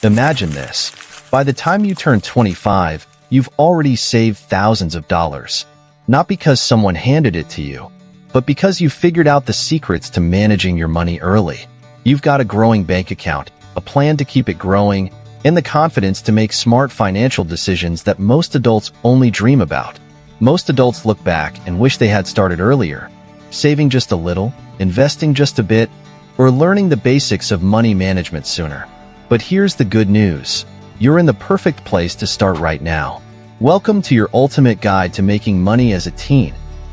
Imagine this. By the time you turn 25, you've already saved thousands of dollars. Not because someone handed it to you, but because you figured out the secrets to managing your money early. You've got a growing bank account, a plan to keep it growing, and the confidence to make smart financial decisions that most adults only dream about. Most adults look back and wish they had started earlier, saving just a little, investing just a bit, or learning the basics of money management sooner. But here's the good news. You're in the perfect place to start right now. Welcome to your ultimate guide to making money as a teen,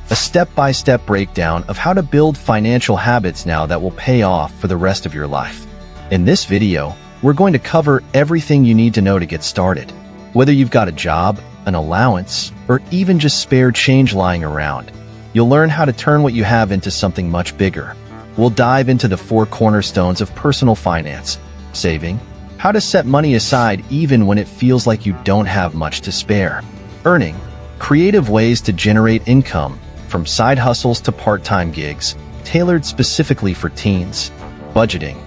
a step-by-step breakdown of how to build financial habits now that will pay off for the rest of your life. In this video, we're going to cover everything you need to know to get started. Whether you've got a job, an allowance, or even just spare change lying around, you'll learn how to turn what you have into something much bigger. We'll dive into the 4 cornerstones of personal finance: saving, how to set money aside even when it feels like you don't have much to spare, earning, creative ways to generate income, from side hustles to part-time gigs, tailored specifically for teens, budgeting,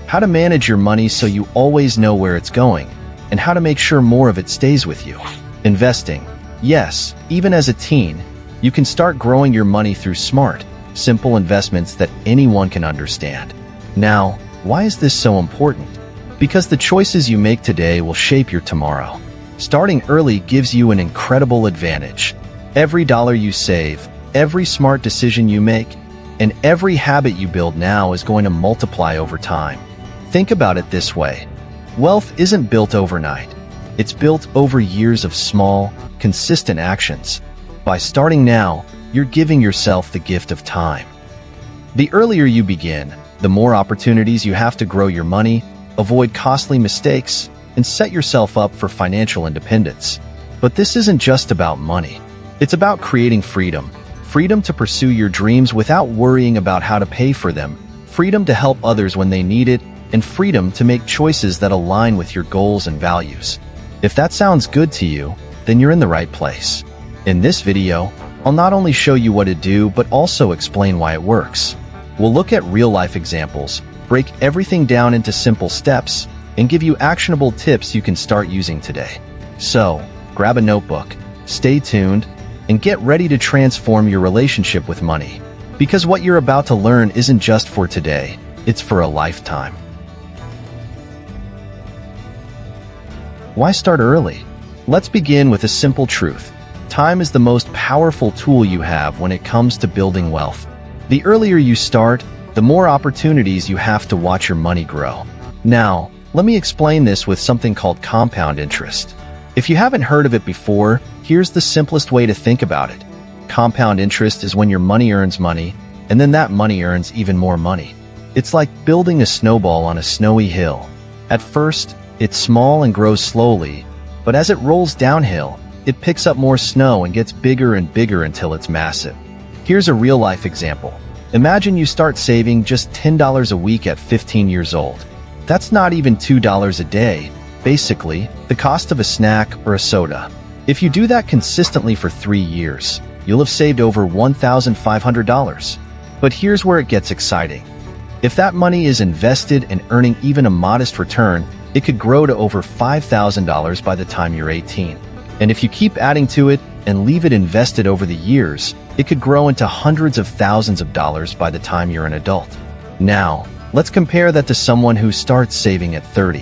how to manage your money so you always know where it's going, and how to make sure more of it stays with you, investing. Yes, even as a teen, you can start growing your money through smart, simple investments that anyone can understand. Now, why is this so important? Because the choices you make today will shape your tomorrow. Starting early gives you an incredible advantage. Every dollar you save, every smart decision you make, and every habit you build now is going to multiply over time. Think about it this way. Wealth isn't built overnight. It's built over years of small, consistent actions. By starting now, you're giving yourself the gift of time. The earlier you begin, the more opportunities you have to grow your money, avoid costly mistakes, and set yourself up for financial independence. But this isn't just about money. It's about creating freedom. Freedom to pursue your dreams without worrying about how to pay for them, freedom to help others when they need it, and freedom to make choices that align with your goals and values. If that sounds good to you, then you're in the right place. In this video, I'll not only show you what to do, but also explain why it works. We'll look at real-life examples, break everything down into simple steps, and give you actionable tips you can start using today. So, grab a notebook, stay tuned, and get ready to transform your relationship with money. Because what you're about to learn isn't just for today, it's for a lifetime. Why start early? Let's begin with a simple truth. Time is the most powerful tool you have when it comes to building wealth. The earlier you start, the more opportunities you have to watch your money grow. Now, let me explain this with something called compound interest. If you haven't heard of it before, here's the simplest way to think about it. Compound interest is when your money earns money, and then that money earns even more money. It's like building a snowball on a snowy hill. At first, it's small and grows slowly, but as it rolls downhill, it picks up more snow and gets bigger and bigger until it's massive. Here's a real-life example. Imagine you start saving just $10 a week at 15 years old. That's not even $2 a day, basically the cost of a snack or a soda. If you do that consistently for 3 years, you'll have saved over $1,500. But here's where it gets exciting. If that money is invested and earning even a modest return, it could grow to over $5,000 by the time you're 18. And if you keep adding to it and leave it invested over the years, it could grow into hundreds of thousands of dollars by the time you're an adult. Now, let's compare that to someone who starts saving at 30.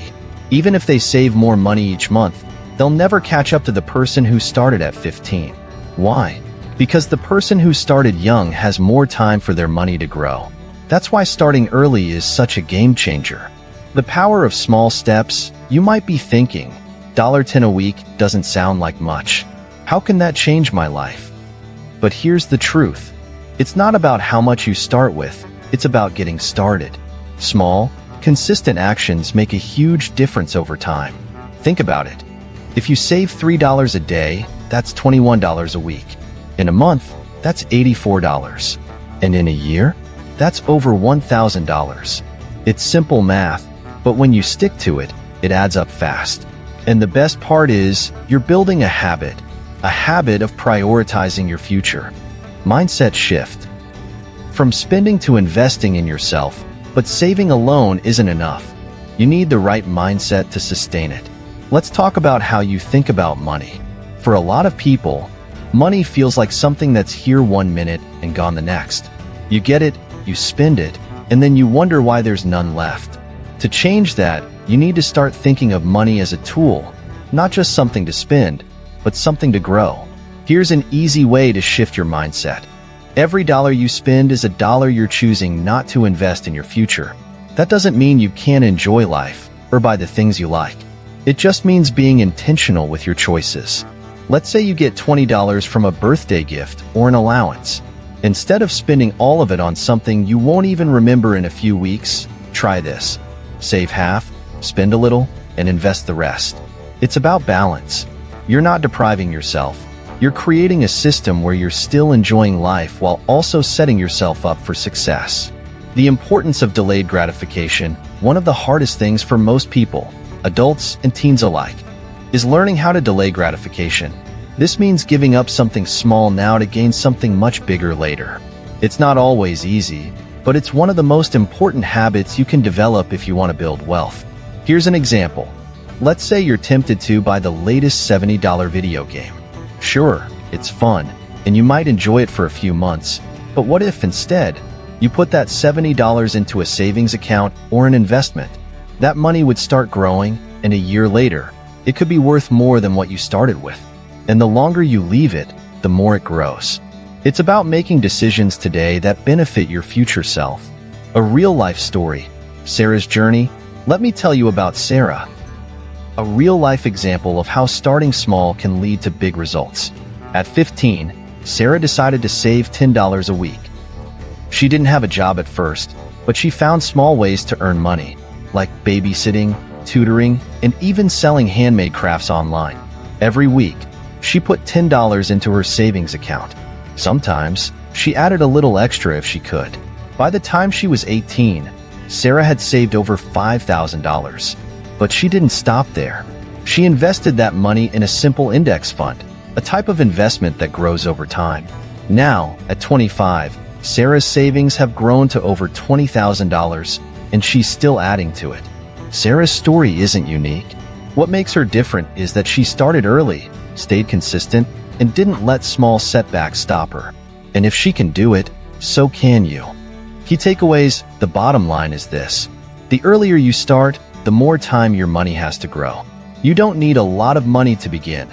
Even if they save more money each month, they'll never catch up to the person who started at 15. Why? Because the person who started young has more time for their money to grow. That's why starting early is such a game changer. The power of small steps. You might be thinking, $10 a week doesn't sound like much. How can that change my life? But here's the truth. It's not about how much you start with, it's about getting started. Small, consistent actions make a huge difference over time. Think about it. If you save $3 a day, that's $21 a week. In a month, that's $84. And in a year, that's over $1,000. It's simple math, but when you stick to it, it adds up fast. And the best part is, you're building a habit of prioritizing your future. Mindset shift. From spending to investing in yourself, but saving alone isn't enough. You need the right mindset to sustain it. Let's talk about how you think about money. For a lot of people, money feels like something that's here one minute and gone the next. You get it, you spend it, and then you wonder why there's none left. To change that, you need to start thinking of money as a tool, not just something to spend, but something to grow. Here's an easy way to shift your mindset. Every dollar you spend is a dollar you're choosing not to invest in your future. That doesn't mean you can't enjoy life or buy the things you like. It just means being intentional with your choices. Let's say you get $20 from a birthday gift or an allowance. Instead of spending all of it on something you won't even remember in a few weeks, try this. Save half, spend a little, and invest the rest. It's about balance. You're not depriving yourself. You're creating a system where you're still enjoying life while also setting yourself up for success. The importance of delayed gratification, one of the hardest things for most people, adults and teens alike, is learning how to delay gratification. This means giving up something small now to gain something much bigger later. It's not always easy, but it's one of the most important habits you can develop if you want to build wealth. Here's an example. Let's say you're tempted to buy the latest $70 video game. Sure, it's fun, and you might enjoy it for a few months, but what if instead, you put that $70 into a savings account or an investment? That money would start growing, and a year later, it could be worth more than what you started with. And the longer you leave it, the more it grows. It's about making decisions today that benefit your future self. A real-life story. Sarah's journey. Let me tell you about Sarah. A real-life example of how starting small can lead to big results. At 15, Sarah decided to save $10 a week. She didn't have a job at first, but she found small ways to earn money, like babysitting, tutoring, and even selling handmade crafts online. Every week, she put $10 into her savings account. Sometimes, she added a little extra if she could. By the time she was 18, Sarah had saved over $5,000. But she didn't stop there. She invested that money in a simple index fund, a type of investment that grows over time. Now, at 25, Sarah's savings have grown to over $20,000, and she's still adding to it. Sarah's story isn't unique. What makes her different is that she started early, stayed consistent, and didn't let small setbacks stop her. And if she can do it, so can you. Key takeaways: the bottom line is this. The earlier you start, the more time your money has to grow. You don't need a lot of money to begin.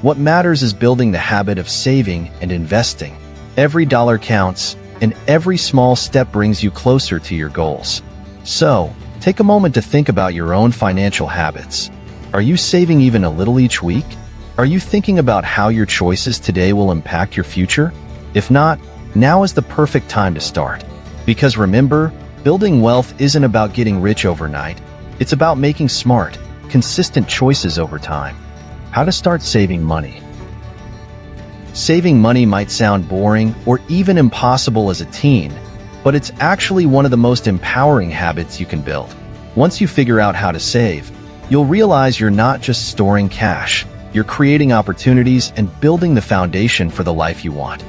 What matters is building the habit of saving and investing. Every dollar counts, and every small step brings you closer to your goals. So, take a moment to think about your own financial habits. Are you saving even a little each week? Are you thinking about how your choices today will impact your future? If not, now is the perfect time to start. Because remember, building wealth isn't about getting rich overnight. It's about making smart, consistent choices over time. How to start saving money. Saving money might sound boring or even impossible as a teen, but it's actually one of the most empowering habits you can build. Once you figure out how to save, you'll realize you're not just storing cash. You're creating opportunities and building the foundation for the life you want.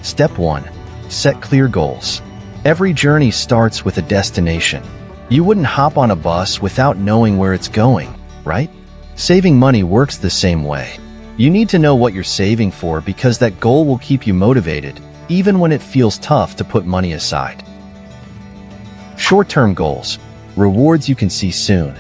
Step 1. Set clear goals. Every journey starts with a destination. You wouldn't hop on a bus without knowing where it's going, right? Saving money works the same way. You need to know what you're saving for because that goal will keep you motivated, even when it feels tough to put money aside. Short-term goals. Rewards you can see soon.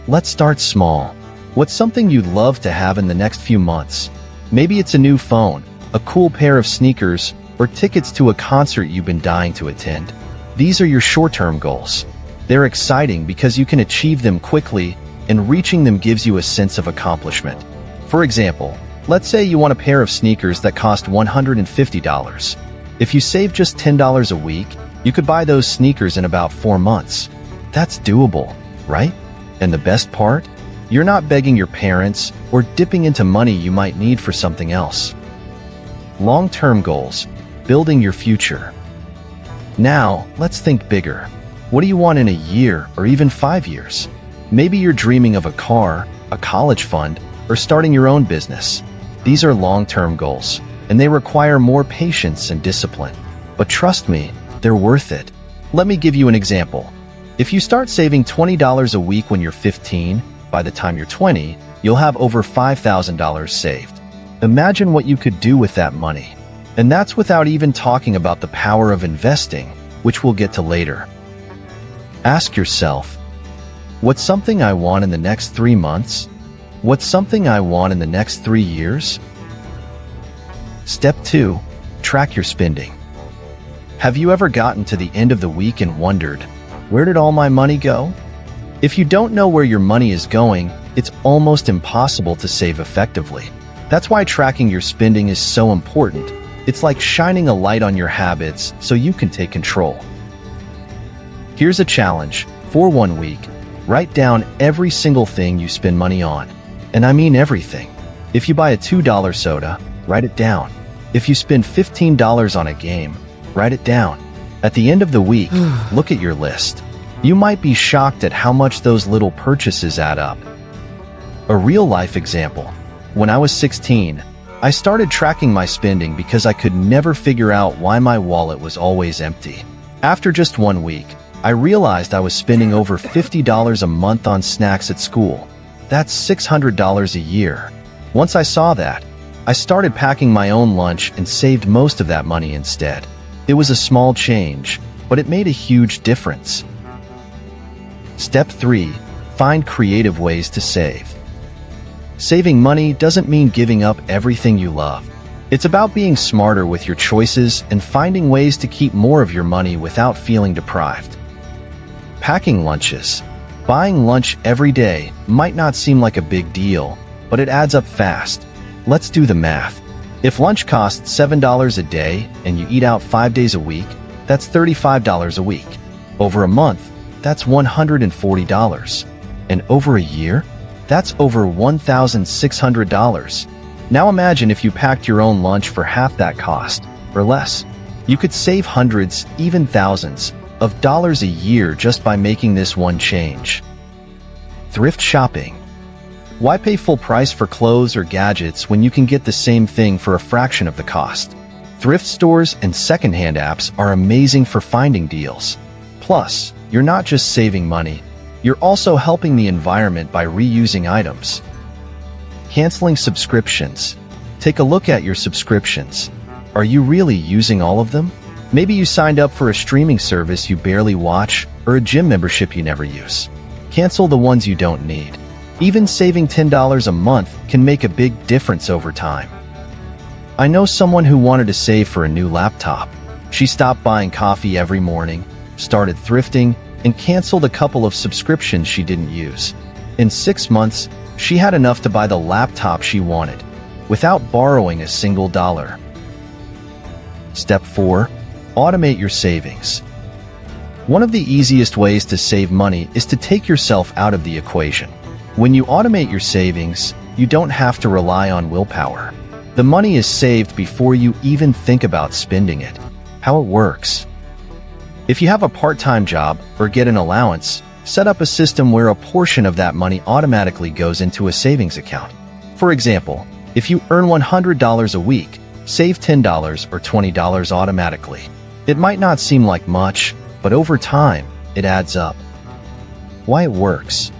Let's start small. What's something you'd love to have in the next few months? Maybe it's a new phone, a cool pair of sneakers, or tickets to a concert you've been dying to attend. These are your short-term goals. They're exciting because you can achieve them quickly, and reaching them gives you a sense of accomplishment. For example, let's say you want a pair of sneakers that cost $150. If you save just $10 a week, you could buy those sneakers in about 4 months. That's doable, right? And the best part? You're not begging your parents or dipping into money you might need for something else. Long-term goals. Building your future. Now, let's think bigger. What do you want in a year or even 5 years? Maybe you're dreaming of a car, a college fund, or starting your own business. These are long-term goals, and they require more patience and discipline. But trust me, they're worth it. Let me give you an example. If you start saving $20 a week when you're 15, by the time you're 20, you'll have over $5,000 saved. Imagine what you could do with that money. And that's without even talking about the power of investing, which we'll get to later. Ask yourself, what's something I want in the next 3 months? What's something I want in the next 3 years? Step 2. Track your spending. Have you ever gotten to the end of the week and wondered, where did all my money go? If you don't know where your money is going, it's almost impossible to save effectively. That's why tracking your spending is so important. It's like shining a light on your habits so you can take control. Here's a challenge. For 1 week, write down every single thing you spend money on. And I mean everything. If you buy a $2 soda, write it down. If you spend $15 on a game, write it down. At the end of the week, look at your list. You might be shocked at how much those little purchases add up. A real-life example. When I was 16, I started tracking my spending because I could never figure out why my wallet was always empty. After just 1 week, I realized I was spending over $50 a month on snacks at school. That's $600 a year. Once I saw that, I started packing my own lunch and saved most of that money instead. It was a small change, but it made a huge difference. Step 3. Find creative ways to save. Saving money doesn't mean giving up everything you love. It's about being smarter with your choices and finding ways to keep more of your money without feeling deprived. Packing lunches. Buying lunch every day might not seem like a big deal, but it adds up fast. Let's do the math. If lunch costs $7 a day and you eat out 5 days a week, that's $35 a week. Over a month, that's $140. And over a year, that's over $1,600. Now imagine if you packed your own lunch for half that cost, or less. You could save hundreds, even thousands, of dollars a year just by making this one change. Thrift shopping. Why pay full price for clothes or gadgets when you can get the same thing for a fraction of the cost? Thrift stores and secondhand apps are amazing for finding deals. Plus, you're not just saving money, you're also helping the environment by reusing items. Canceling subscriptions. Take a look at your subscriptions. Are you really using all of them? Maybe you signed up for a streaming service you barely watch or a gym membership you never use. Cancel the ones you don't need. Even saving $10 a month can make a big difference over time. I know someone who wanted to save for a new laptop. She stopped buying coffee every morning, started thrifting, and canceled a couple of subscriptions she didn't use. In 6 months, she had enough to buy the laptop she wanted, without borrowing a single dollar. Step 4. Automate your savings. One of the easiest ways to save money is to take yourself out of the equation. When you automate your savings, you don't have to rely on willpower. The money is saved before you even think about spending it. How it works. If you have a part-time job or get an allowance, set up a system where a portion of that money automatically goes into a savings account. For example, if you earn $100 a week, save $10 or $20 automatically. It might not seem like much, but over time, it adds up. Why it works.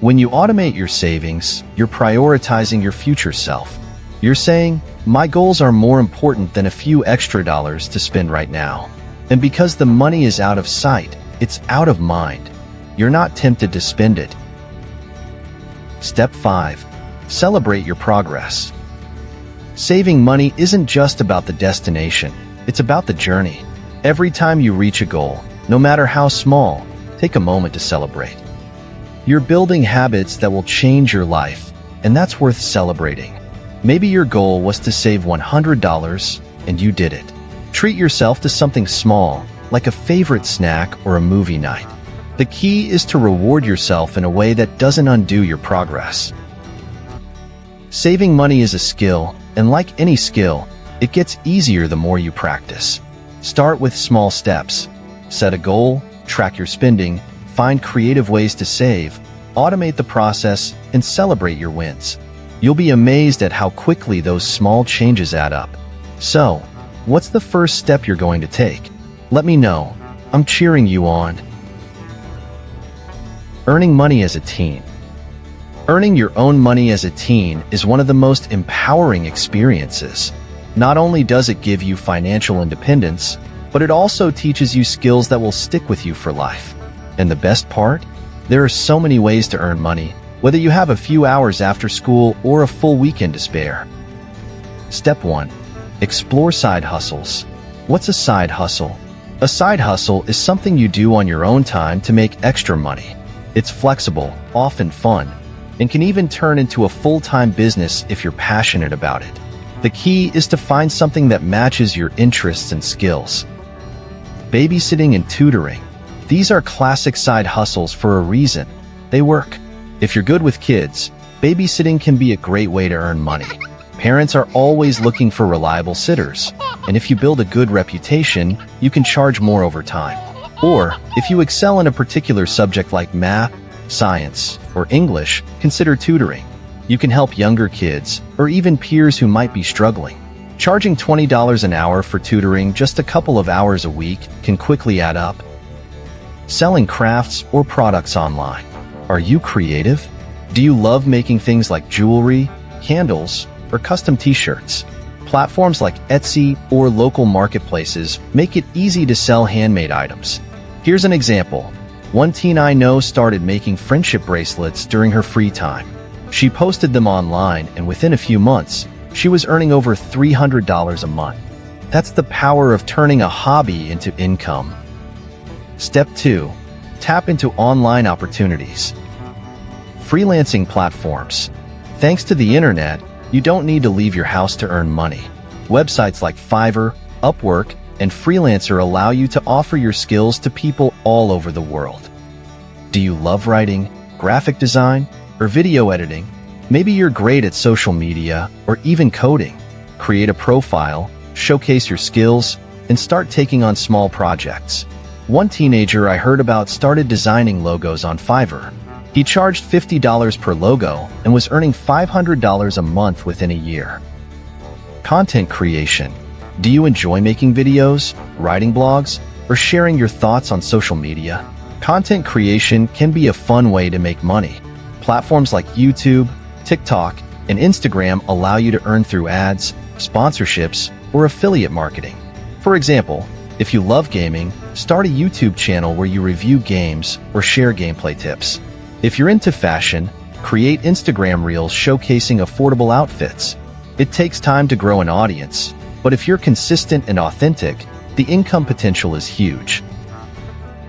When you automate your savings, you're prioritizing your future self. You're saying, my goals are more important than a few extra dollars to spend right now. And because the money is out of sight, it's out of mind. You're not tempted to spend it. Step 5. Celebrate your progress. Saving money isn't just about the destination, it's about the journey. Every time you reach a goal, no matter how small, take a moment to celebrate. You're building habits that will change your life, and that's worth celebrating. Maybe your goal was to save $100, and you did it. Treat yourself to something small, like a favorite snack or a movie night. The key is to reward yourself in a way that doesn't undo your progress. Saving money is a skill, and like any skill, it gets easier the more you practice. Start with small steps. Set a goal, track your spending, find creative ways to save, automate the process, and celebrate your wins. You'll be amazed at how quickly those small changes add up. So, what's the first step you're going to take? Let me know. I'm cheering you on. Earning money as a teen. Earning your own money as a teen is one of the most empowering experiences. Not only does it give you financial independence, but it also teaches you skills that will stick with you for life. And the best part? There are so many ways to earn money, whether you have a few hours after school or a full weekend to spare. Step 1. Explore side hustles. What's a side hustle? A side hustle is something you do on your own time to make extra money. It's flexible, often fun, and can even turn into a full-time business if you're passionate about it. The key is to find something that matches your interests and skills. Babysitting and tutoring. These are classic side hustles for a reason. They work. If you're good with kids, babysitting can be a great way to earn money. Parents are always looking for reliable sitters, and if you build a good reputation, you can charge more over time. Or, if you excel in a particular subject like math, science, or English, consider tutoring. You can help younger kids, or even peers who might be struggling. Charging $20 an hour for tutoring just a couple of hours a week can quickly add up. Selling crafts or products online. Are you creative? Do you love making things like jewelry, candles, or custom t-shirts? Platforms like Etsy or local marketplaces make it easy to sell handmade items. Here's an example. One teen I know started making friendship bracelets during her free time. She posted them online, and within a few months, she was earning over $300 a month. That's the power of turning a hobby into income. Step 2. Tap into online opportunities. Freelancing platforms. Thanks to the internet, you don't need to leave your house to earn money. Websites like Fiverr, Upwork, and Freelancer allow you to offer your skills to people all over the world. Do you love writing, graphic design, or video editing? Maybe you're great at social media or even coding. Create a profile, showcase your skills, and start taking on small projects. One teenager I heard about started designing logos on Fiverr. He charged $50 per logo and was earning $500 a month within a year. Content creation. Do you enjoy making videos, writing blogs, or sharing your thoughts on social media? Content creation can be a fun way to make money. Platforms like YouTube, TikTok, and Instagram allow you to earn through ads, sponsorships, or affiliate marketing. For example, if you love gaming, start a YouTube channel where you review games or share gameplay tips. If you're into fashion, create Instagram reels showcasing affordable outfits. It takes time to grow an audience, but if you're consistent and authentic, the income potential is huge.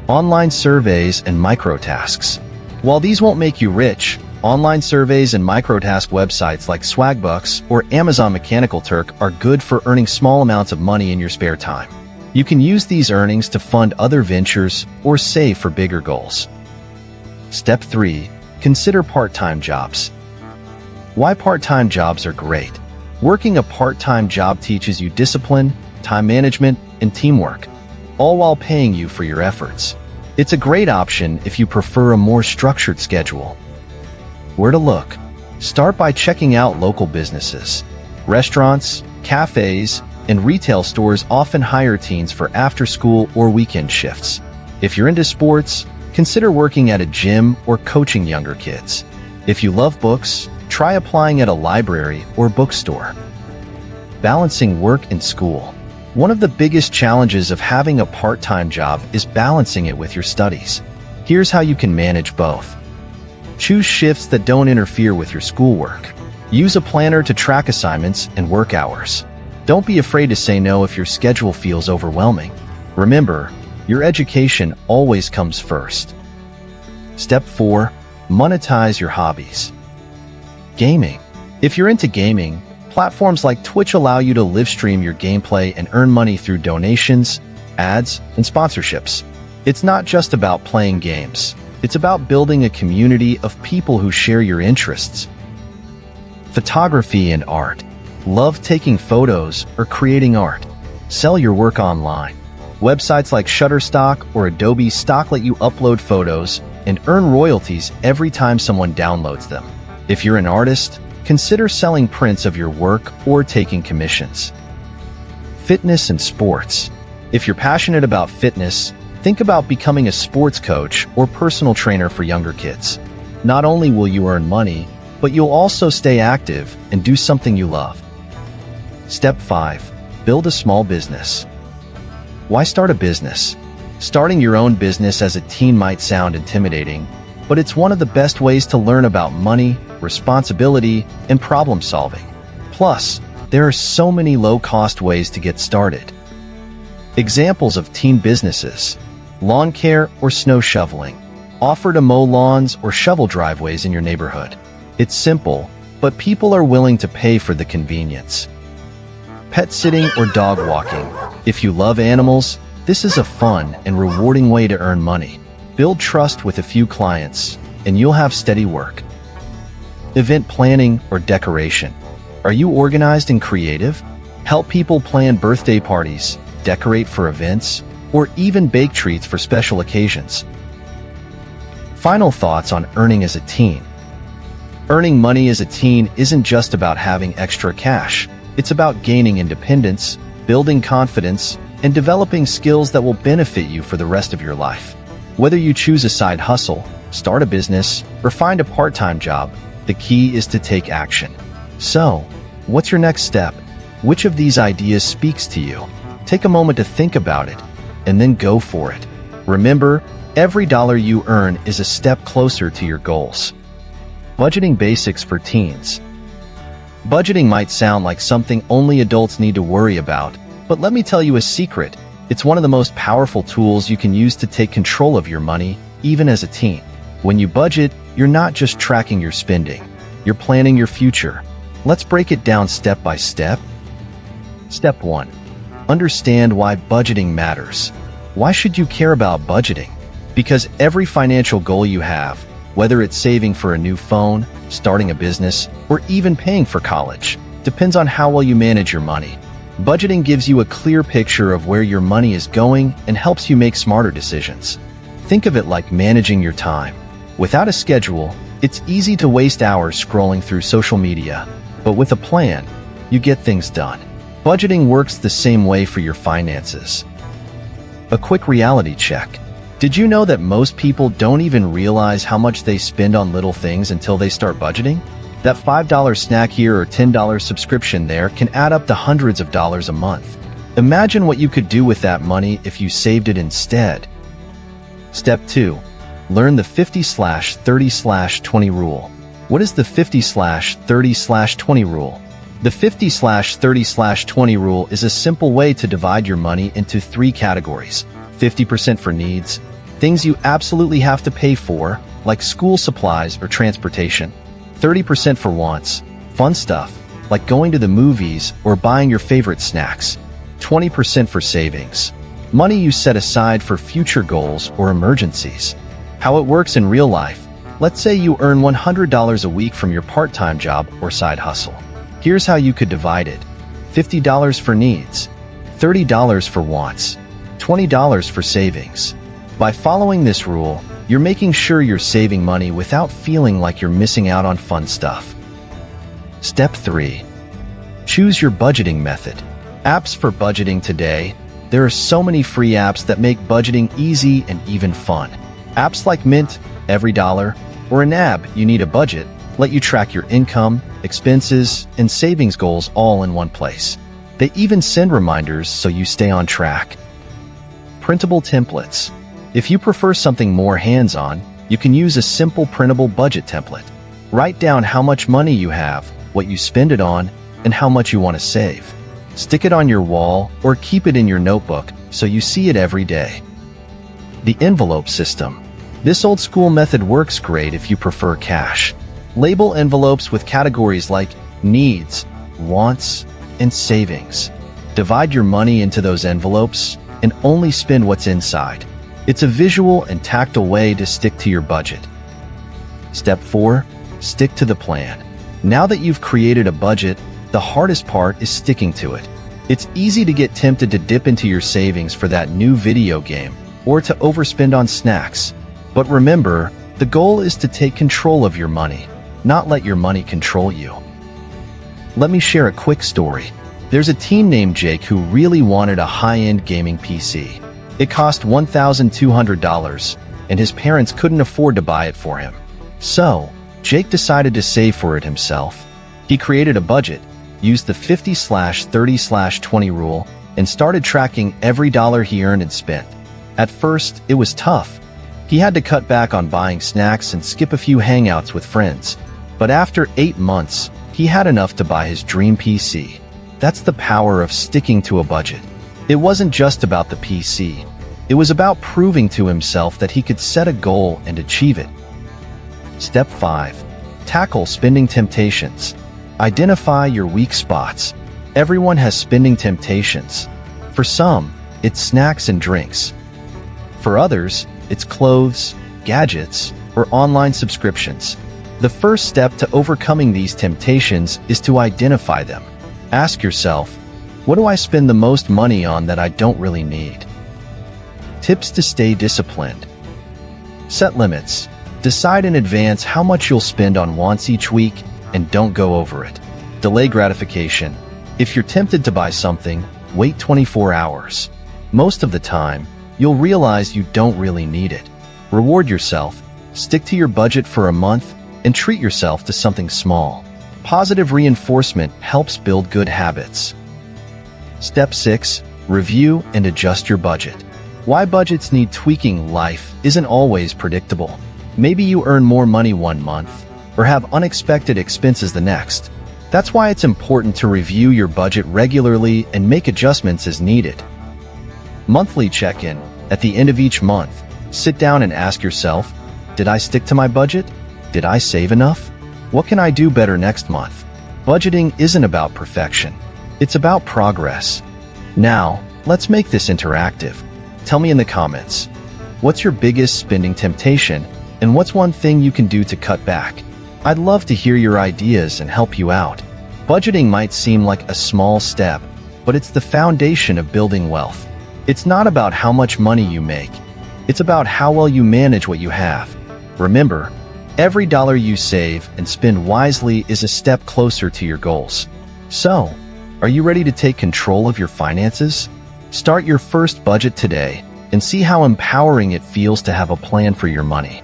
Online surveys and microtasks. While these won't make you rich, online surveys and microtask websites like Swagbucks or Amazon Mechanical Turk are good for earning small amounts of money in your spare time. You can use these earnings to fund other ventures or save for bigger goals. Step 3. Consider part-time jobs. Why part-time jobs are great. Working a part-time job teaches you discipline, time management, and teamwork, all while paying you for your efforts. It's a great option if you prefer a more structured schedule. Where to look? Start by checking out local businesses. Restaurants, cafes, and retail stores often hire teens for after-school or weekend shifts. If you're into sports, consider working at a gym or coaching younger kids. If you love books, try applying at a library or bookstore. Balancing work and school. One of the biggest challenges of having a part-time job is balancing it with your studies. Here's how you can manage both. Choose shifts that don't interfere with your schoolwork. Use a planner to track assignments and work hours. Don't be afraid to say no if your schedule feels overwhelming. Remember, your education always comes first. Step 4. Monetize your hobbies. Gaming. If you're into gaming, platforms like Twitch allow you to live stream your gameplay and earn money through donations, ads, and sponsorships. It's not just about playing games. It's about building a community of people who share your interests. Photography and art. Love taking photos or creating art? Sell your work online. Websites like Shutterstock or Adobe Stock let you upload photos and earn royalties every time someone downloads them. If you're an artist, consider selling prints of your work or taking commissions. Fitness and sports. If you're passionate about fitness, Think about becoming a sports coach or personal trainer for younger kids. Not only will you earn money, but you'll also stay active and do something you love. Step 5. Build a small business. Why start a business? Starting your own business as a teen might sound intimidating, but it's one of the best ways to learn about money, responsibility, and problem solving. Plus, there are so many low-cost ways to get started. Examples of teen businesses: lawn care or snow shoveling. Offer to mow lawns or shovel driveways in your neighborhood. It's simple, but people are willing to pay for the convenience. Pet sitting or dog walking. If you love animals, this is a fun and rewarding way to earn money. Build trust with a few clients, and you'll have steady work. Event planning or decoration. Are you organized and creative? Help people plan birthday parties, decorate for events, or even bake treats for special occasions. Final thoughts on earning as a teen. Earning money as a teen isn't just about having extra cash. It's about gaining independence, building confidence, and developing skills that will benefit you for the rest of your life. Whether you choose a side hustle, start a business, or find a part-time job, the key is to take action. So, what's your next step? Which of these ideas speaks to you? Take a moment to think about it, and then go for it. Remember, every dollar you earn is a step closer to your goals. Budgeting basics for teens. Budgeting might sound like something only adults need to worry about, but let me tell you a secret. It's one of the most powerful tools you can use to take control of your money, even as a teen. When you budget, you're not just tracking your spending. You're planning your future. Let's break it down step by step. Step 1. Understand why budgeting matters. Why should you care about budgeting? Because every financial goal you have, whether it's saving for a new phone, starting a business, or even paying for college, depends on how well you manage your money. Budgeting gives you a clear picture of where your money is going and helps you make smarter decisions. Think of it like managing your time. Without a schedule, it's easy to waste hours scrolling through social media, but with a plan, you get things done. Budgeting works the same way for your finances. A quick reality check. Did you know that most people don't even realize how much they spend on little things until they start budgeting? That $5 snack here or $10 subscription there can add up to hundreds of dollars a month. Imagine what you could do with that money if you saved it instead. Step 2. Learn the 50/30/20 rule. What is the 50/30/20 rule? The 50/30/20 rule is a simple way to divide your money into 3 categories. 50% for needs, things you absolutely have to pay for, like school supplies or transportation. 30% for wants, fun stuff, like going to the movies or buying your favorite snacks. 20% for savings, money you set aside for future goals or emergencies. How it works in real life. Let's say you earn $100 a week from your part-time job or side hustle. Here's how you could divide it. $50 for needs, $30 for wants, $20 for savings. By following this rule, you're making sure you're saving money without feeling like you're missing out on fun stuff. Step 3. Choose your budgeting method. Apps for budgeting today. There are so many free apps that make budgeting easy and even fun. Apps like Mint, EveryDollar, or Nab, You Need a Budget, let you track your income, expenses, and savings goals all in one place. They even send reminders so you stay on track. Printable templates. If you prefer something more hands-on, you can use a simple printable budget template. Write down how much money you have, what you spend it on, and how much you want to save. Stick it on your wall or keep it in your notebook so you see it every day. The envelope system. This old-school method works great if you prefer cash. Label envelopes with categories like needs, wants, and savings. Divide your money into those envelopes and only spend what's inside. It's a visual and tactile way to stick to your budget. Step 4. Stick to the plan. Now that you've created a budget, the hardest part is sticking to it. It's easy to get tempted to dip into your savings for that new video game or to overspend on snacks. But remember, the goal is to take control of your money, not let your money control you. Let me share a quick story. There's a teen named Jake who really wanted a high-end gaming PC. It cost $1,200, and his parents couldn't afford to buy it for him. So, Jake decided to save for it himself. He created a budget, used the 50/30/20 rule, and started tracking every dollar he earned and spent. At first, it was tough. He had to cut back on buying snacks and skip a few hangouts with friends. But after 8 months, he had enough to buy his dream PC. That's the power of sticking to a budget. It wasn't just about the PC. It was about proving to himself that he could set a goal and achieve it. Step 5. Tackle spending temptations. Identify your weak spots. Everyone has spending temptations. For some, it's snacks and drinks. For others, it's clothes, gadgets, or online subscriptions. The first step to overcoming these temptations is to identify them. Ask yourself, what do I spend the most money on that I don't really need? Tips to stay disciplined. Set limits. Decide in advance how much you'll spend on wants each week and don't go over it. Delay gratification. If you're tempted to buy something, wait 24 hours. Most of the time, you'll realize you don't really need it. Reward yourself. Stick to your budget for a month and treat yourself to something small. Positive reinforcement helps build good habits. Step 6. Review and adjust your budget. Why budgets need tweaking. Life isn't always predictable. Maybe you earn more money one month or have unexpected expenses the next. That's why it's important to review your budget regularly and make adjustments as needed. Monthly check-in. At the end of each month, sit down and ask yourself, did I stick to my budget? Did I save enough? What can I do better next month? Budgeting isn't about perfection. It's about progress. Now, let's make this interactive. Tell me in the comments, what's your biggest spending temptation and what's one thing you can do to cut back? I'd love to hear your ideas and help you out. Budgeting might seem like a small step, but it's the foundation of building wealth. It's not about how much money you make. It's about how well you manage what you have. Remember, every dollar you save and spend wisely is a step closer to your goals. So, are you ready to take control of your finances? Start your first budget today and see how empowering it feels to have a plan for your money.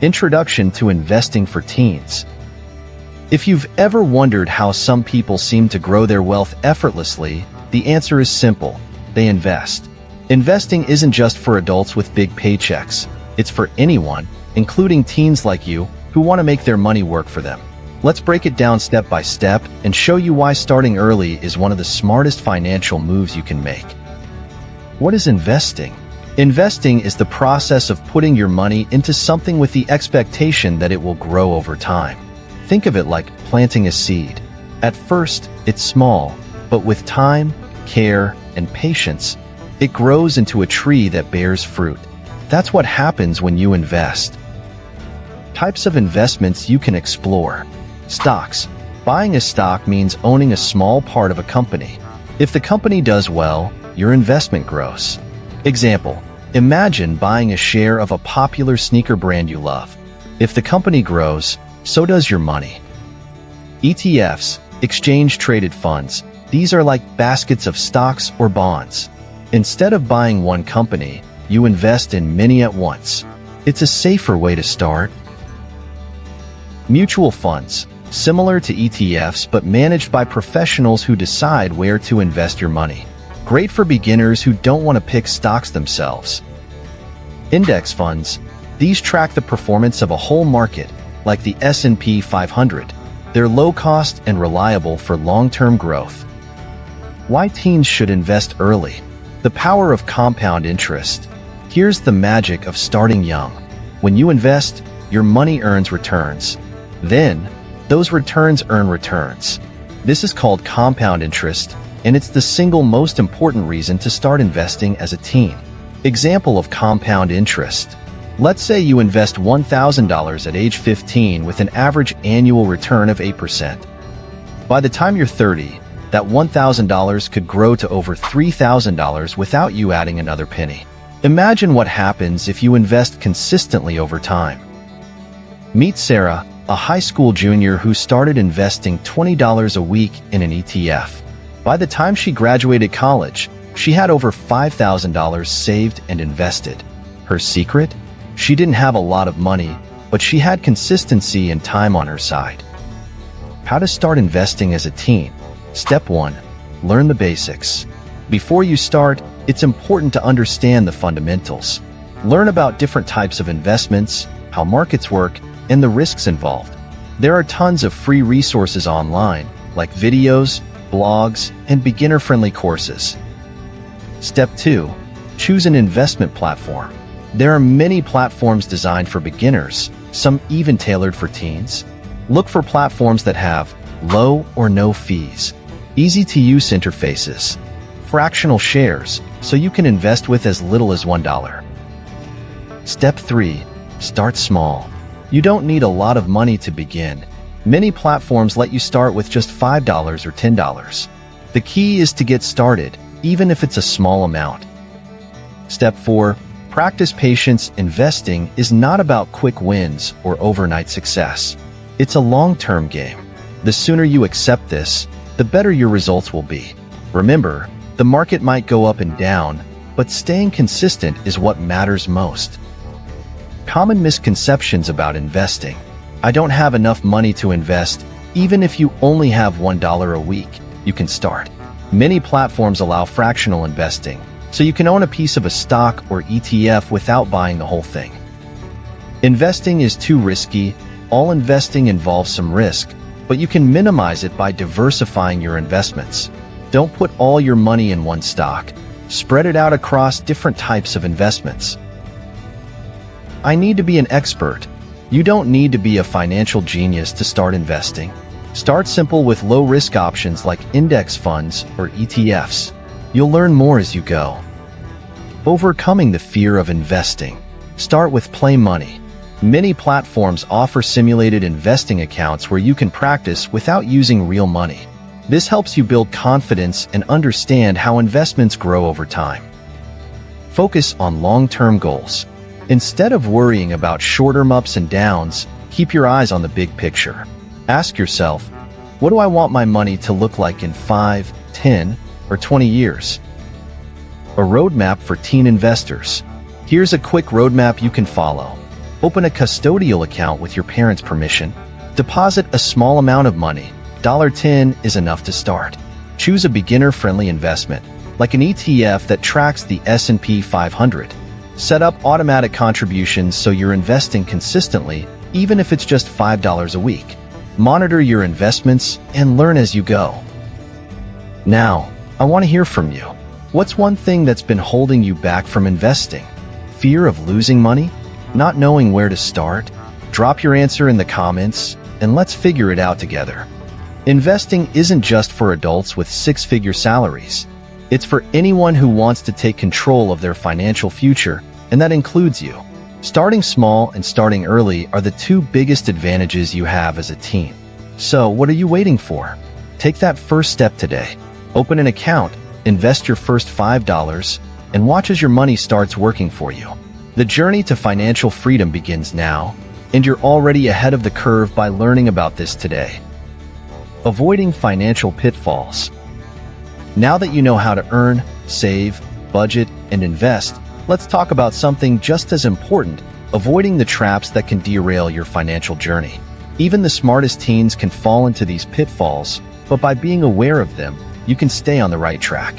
Introduction to investing for teens. If you've ever wondered how some people seem to grow their wealth effortlessly, the answer is simple. They invest. Investing isn't just for adults with big paychecks. It's for anyone, including teens like you, who want to make their money work for them. Let's break it down step by step and show you why starting early is one of the smartest financial moves you can make. What is investing? Investing is the process of putting your money into something with the expectation that it will grow over time. Think of it like planting a seed. At first, it's small, but with time, care, and patience, it grows into a tree that bears fruit. That's what happens when you invest. Types of investments you can explore. Stocks. Buying a stock means owning a small part of a company. If the company does well, your investment grows. Example, imagine buying a share of a popular sneaker brand you love. If the company grows, so does your money. ETFs, exchange-traded funds. These are like baskets of stocks or bonds. Instead of buying one company, you invest in many at once. It's a safer way to start. Mutual funds, similar to ETFs but managed by professionals who decide where to invest your money. Great for beginners who don't want to pick stocks themselves. Index funds. These track the performance of a whole market, like the S&P 500. They're low cost and reliable for long-term growth. Why teens should invest early. The power of compound interest. Here's the magic of starting young. When you invest, your money earns returns. Then, those returns earn returns. This is called compound interest, and it's the single most important reason to start investing as a teen. Example of compound interest. Let's say you invest $1,000 at age 15 with an average annual return of 8%. By the time you're 30, that $1,000 could grow to over $3,000 without you adding another penny. Imagine what happens if you invest consistently over time. Meet Sarah, a high school junior who started investing $20 a week in an ETF. By the time she graduated college, She had over $5,000 saved and invested. Her secret? She didn't have a lot of money, but she had consistency and time on her side. How to start investing as a teen. Step 1. Learn the basics. Before you start, it's important to understand the fundamentals. Learn about different types of investments, how markets work, and the risks involved. There are tons of free resources online, like videos, blogs, and beginner-friendly courses. Step 2. Choose an investment platform. There are many platforms designed for beginners, some even tailored for teens. Look for platforms that have low or no fees, easy-to-use interfaces, fractional shares, so you can invest with as little as $1. Step 3. Start small. You don't need a lot of money to begin. Many platforms let you start with just $5 or $10. The key is to get started, even if it's a small amount. Step 4. Practice patience. Investing is not about quick wins or overnight success. It's a long-term game. The sooner you accept this, the better your results will be. Remember, the market might go up and down, but staying consistent is what matters most. Common misconceptions about investing. I don't have enough money to invest. Even if you only have $1 a week, you can start. Many platforms allow fractional investing, so you can own a piece of a stock or ETF without buying the whole thing. Investing is too risky. All investing involves some risk, but you can minimize it by diversifying your investments. Don't put all your money in one stock. Spread it out across different types of investments. I need to be an expert. You don't need to be a financial genius to start investing. Start simple with low-risk options like index funds or ETFs. You'll learn more as you go. Overcoming the fear of investing. Start with Play Money. Many platforms offer simulated investing accounts where you can practice without using real money. This helps you build confidence and understand how investments grow over time. Focus on long-term goals. Instead of worrying about short-term ups and downs, keep your eyes on the big picture. Ask yourself, what do I want my money to look like in 5, 10, or 20 years? A roadmap for teen investors. Here's a quick roadmap you can follow. Open a custodial account with your parents' permission. Deposit a small amount of money. $10 is enough to start. Choose a beginner-friendly investment, like an ETF that tracks the S&P 500. Set up automatic contributions so you're investing consistently, even if it's just $5 a week. Monitor your investments and learn as you go. Now, I want to hear from you. What's one thing that's been holding you back from investing? Fear of losing money? Not knowing where to start? Drop your answer in the comments, and let's figure it out together. Investing isn't just for adults with six-figure salaries. It's for anyone who wants to take control of their financial future, and that includes you. Starting small and starting early are the two biggest advantages you have as a teen. So, what are you waiting for? Take that first step today. Open an account, invest your first $5, and watch as your money starts working for you. The journey to financial freedom begins now, and you're already ahead of the curve by learning about this today. Avoiding financial pitfalls. Now that you know how to earn, save, budget, and invest, let's talk about something just as important: avoiding the traps that can derail your financial journey. Even the smartest teens can fall into these pitfalls, but by being aware of them, you can stay on the right track.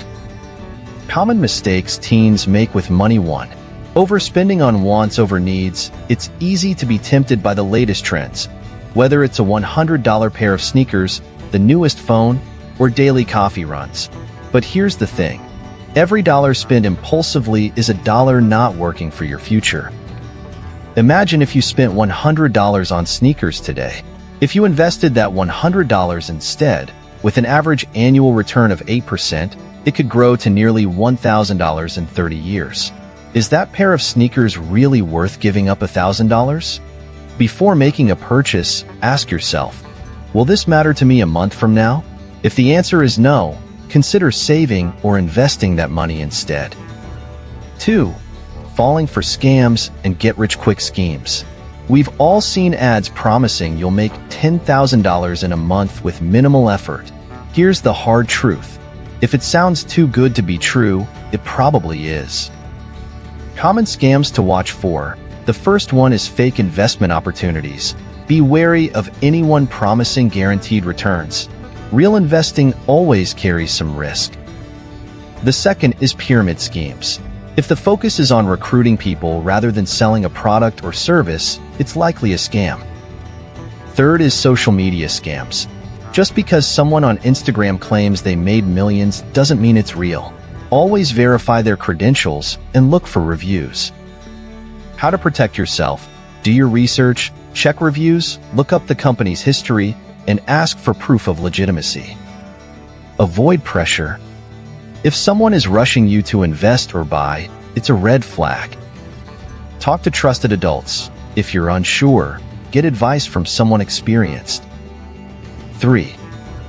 Common mistakes teens make with money. 1. Overspending on wants over needs. It's easy to be tempted by the latest trends, whether it's a $100 pair of sneakers, the newest phone, or daily coffee runs. But here's the thing. Every dollar spent impulsively is a dollar not working for your future. Imagine if you spent $100 on sneakers today. If you invested that $100 instead, with an average annual return of 8%, it could grow to nearly $1,000 in 30 years. Is that pair of sneakers really worth giving up $1,000? Before making a purchase, ask yourself, will this matter to me a month from now? If the answer is no, consider saving or investing that money instead. 2. Falling for scams and get-rich-quick schemes. We've all seen ads promising you'll make $10,000 in a month with minimal effort. Here's the hard truth. If it sounds too good to be true, it probably is. Common scams to watch for. The first one is fake investment opportunities. Be wary of anyone promising guaranteed returns. Real investing always carries some risk. The second is pyramid schemes. If the focus is on recruiting people rather than selling a product or service, it's likely a scam. Third is social media scams. Just because someone on Instagram claims they made millions doesn't mean it's real. Always verify their credentials and look for reviews. How to protect yourself. Do your research, check reviews, look up the company's history, and ask for proof of legitimacy. Avoid pressure. If someone is rushing you to invest or buy, it's a red flag. Talk to trusted adults. If you're unsure, get advice from someone experienced. 3.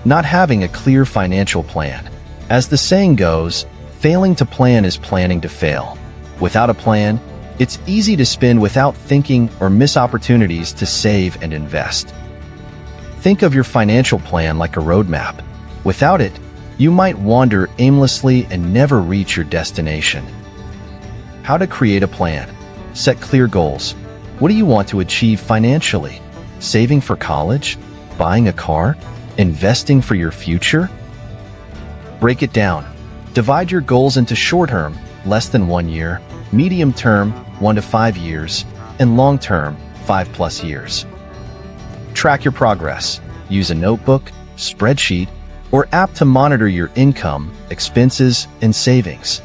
Not having a clear financial plan. As the saying goes, failing to plan is planning to fail. Without a plan, it's easy to spend without thinking or miss opportunities to save and invest. Think of your financial plan like a roadmap. Without it, you might wander aimlessly and never reach your destination. How to create a plan. Set clear goals. What do you want to achieve financially? Saving for college? Buying a car? Investing for your future? Break it down. Divide your goals into short-term, less than 1 year, medium-term, 1 to 5 years, and long-term, 5+ years. Track your progress. Use a notebook, spreadsheet, or app to monitor your income, expenses, and savings.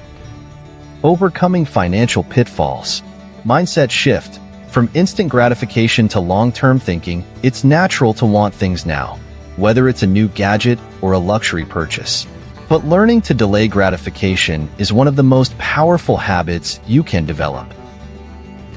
Overcoming financial pitfalls. Mindset shift. From instant gratification to long-term thinking, it's natural to want things now, whether it's a new gadget or a luxury purchase. But learning to delay gratification is one of the most powerful habits you can develop.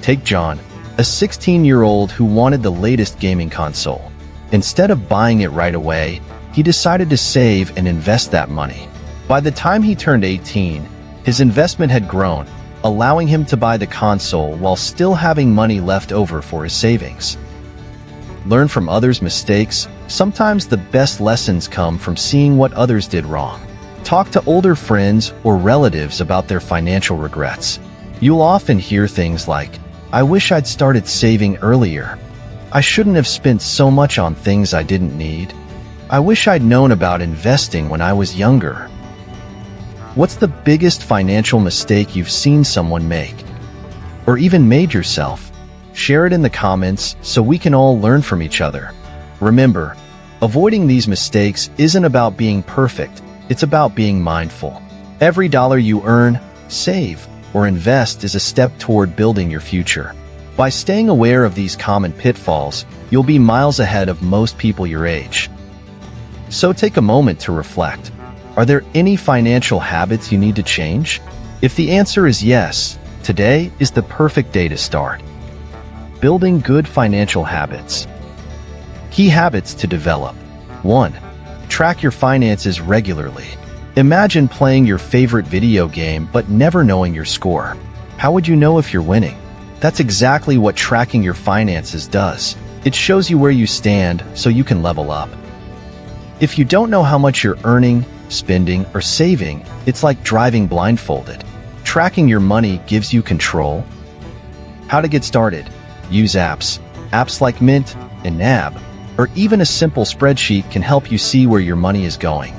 Take John, a 16-year-old who wanted the latest gaming console. Instead of buying it right away, he decided to save and invest that money. By the time he turned 18, his investment had grown, allowing him to buy the console while still having money left over for his savings. Learn from others' mistakes. Sometimes the best lessons come from seeing what others did wrong. Talk to older friends or relatives about their financial regrets. You'll often hear things like, "I wish I'd started saving earlier. I shouldn't have spent so much on things I didn't need. I wish I'd known about investing when I was younger." What's the biggest financial mistake you've seen someone make? Or even made yourself? Share it in the comments so we can all learn from each other. Remember, avoiding these mistakes isn't about being perfect, it's about being mindful. Every dollar you earn, save, or invest is a step toward building your future. By staying aware of these common pitfalls, you'll be miles ahead of most people your age. So take a moment to reflect. Are there any financial habits you need to change? If the answer is yes, today is the perfect day to start. Building good financial habits. Key habits to develop. 1. Track your finances regularly. Imagine playing your favorite video game but never knowing your score. How would you know if you're winning? That's exactly what tracking your finances does. It shows you where you stand so you can level up. If you don't know how much you're earning, spending, or saving, it's like driving blindfolded. Tracking your money gives you control. How to get started. Use apps. Apps like Mint and NAB, or even a simple spreadsheet can help you see where your money is going.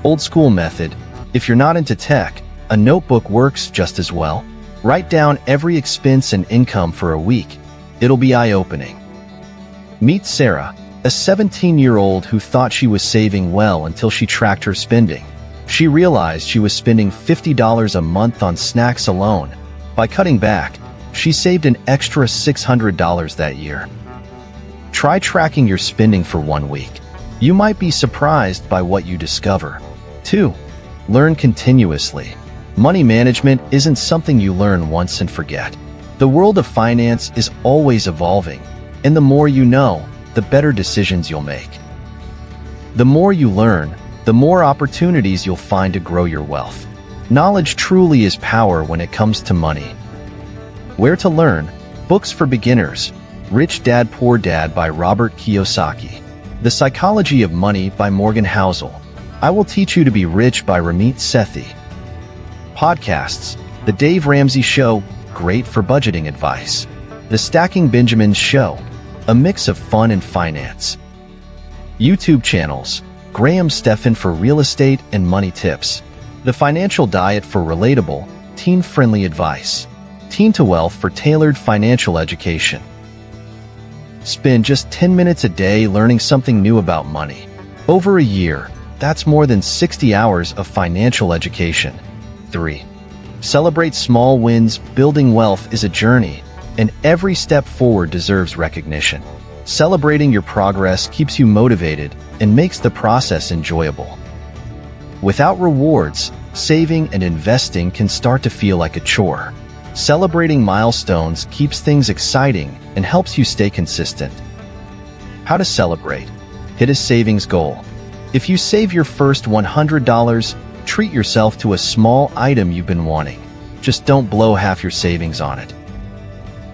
Old school method. If you're not into tech, a notebook works just as well. Write down every expense and income for a week. It'll be eye-opening. Meet Sarah, a 17-year-old who thought she was saving well until she tracked her spending. She realized she was spending $50 a month on snacks alone. By cutting back, she saved an extra $600 that year. Try tracking your spending for 1 week. You might be surprised by what you discover. 2. Learn continuously. Money management isn't something you learn once and forget. The world of finance is always evolving, and the more you know, the better decisions you'll make. The more you learn, the more opportunities you'll find to grow your wealth. Knowledge truly is power when it comes to money. Where to learn? Books for beginners. Rich Dad Poor Dad by Robert Kiyosaki. The Psychology of Money by Morgan Housel. I Will Teach You to Be Rich by Ramit Sethi. Podcasts: The Dave Ramsey Show, great for budgeting advice. The Stacking Benjamins Show, a mix of fun and finance. YouTube channels: Graham Stephan for real estate and money tips. The Financial Diet for relatable, teen-friendly advice. Teen to Wealth for tailored financial education. Spend just 10 minutes a day learning something new about money. Over a year, that's more than 60 hours of financial education. 3. Celebrate small wins. Building wealth is a journey, and every step forward deserves recognition. Celebrating your progress keeps you motivated and makes the process enjoyable. Without rewards, saving and investing can start to feel like a chore. Celebrating milestones keeps things exciting and helps you stay consistent. How to celebrate: hit a savings goal. If you save your first $100, treat yourself to a small item you've been wanting. Just don't blow half your savings on it.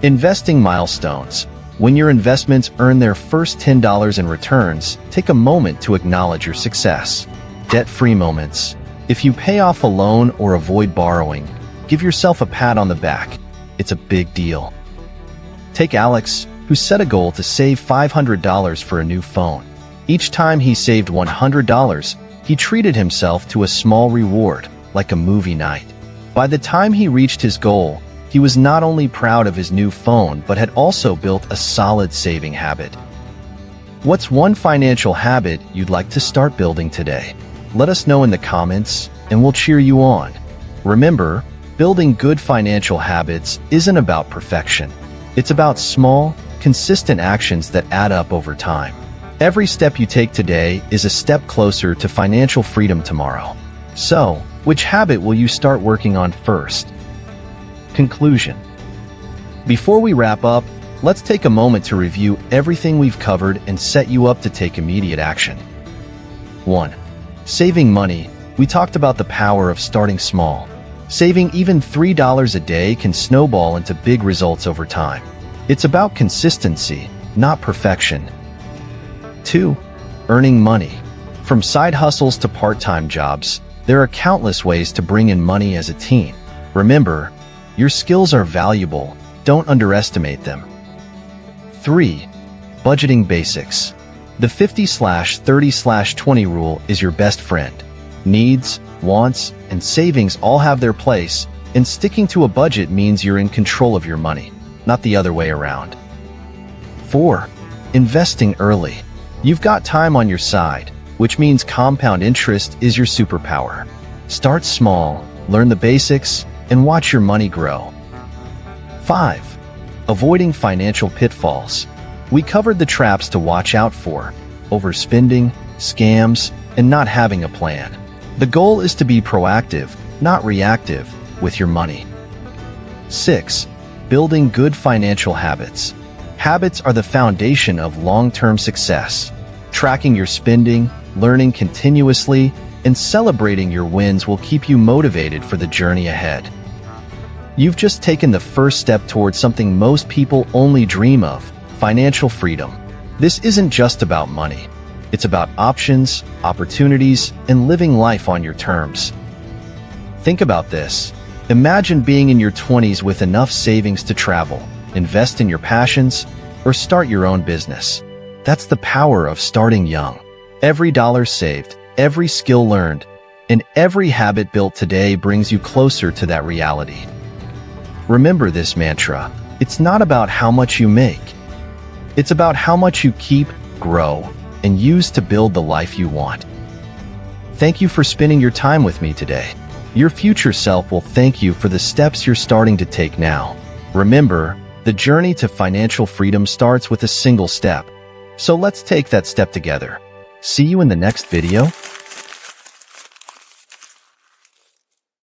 Investing milestones: when your investments earn their first $10 in returns, take a moment to acknowledge your success. Debt-free moments: if you pay off a loan or avoid borrowing, give yourself a pat on the back. It's a big deal. Take Alex, who set a goal to save $500 for a new phone. Each time he saved $100, he treated himself to a small reward, like a movie night. By the time he reached his goal, he was not only proud of his new phone but had also built a solid saving habit. What's one financial habit you'd like to start building today? Let us know in the comments, and we'll cheer you on. Remember, building good financial habits isn't about perfection. It's about small, consistent actions that add up over time. Every step you take today is a step closer to financial freedom tomorrow. So, which habit will you start working on first? Conclusion: before we wrap up, let's take a moment to review everything we've covered and set you up to take immediate action. 1. Saving money. We talked about the power of starting small. Saving even $3 a day can snowball into big results over time. It's about consistency, not perfection. 2. Earning money. From side hustles to part-time jobs, there are countless ways to bring in money as a teen. Remember, your skills are valuable. Don't underestimate them. 3. Budgeting basics. The 50/30/20 rule is your best friend. Needs, wants, and savings all have their place, and sticking to a budget means you're in control of your money, not the other way around. 4. Investing early. You've got time on your side, which means compound interest is your superpower. Start small, learn the basics, and watch your money grow. 5. Avoiding financial pitfalls. We covered the traps to watch out for: overspending, scams, and not having a plan. The goal is to be proactive, not reactive, with your money. 6. Building good financial habits. Habits are the foundation of long-term success. Tracking your spending, learning continuously, and celebrating your wins will keep you motivated for the journey ahead. You've just taken the first step towards something most people only dream of: financial freedom. This isn't just about money. It's about options, opportunities, and living life on your terms. Think about this. Imagine being in your 20s with enough savings to travel, invest in your passions, or start your own business. That's the power of starting young. Every dollar saved, every skill learned, and every habit built today brings you closer to that reality. Remember this mantra: it's not about how much you make. It's about how much you keep, grow, and use to build the life you want. Thank you for spending your time with me today. Your future self will thank you for the steps you're starting to take now. Remember, the journey to financial freedom starts with a single step. So let's take that step together. See you in the next video.